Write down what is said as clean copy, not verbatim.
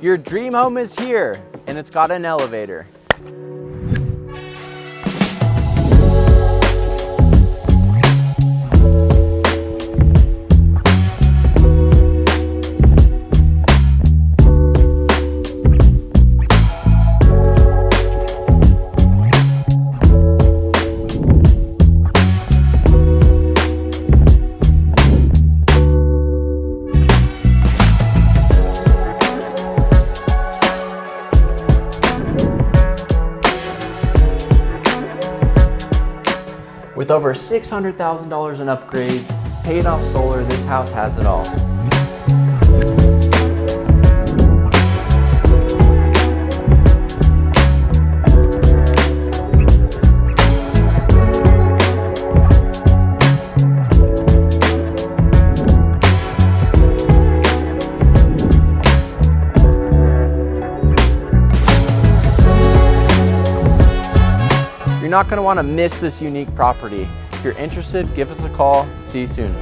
Your dream home is here, and it's got an elevator. With over $600,000 in upgrades, paid off solar, this house has it all. You're not going to want to miss this unique property. If you're interested, give us a call. See you soon.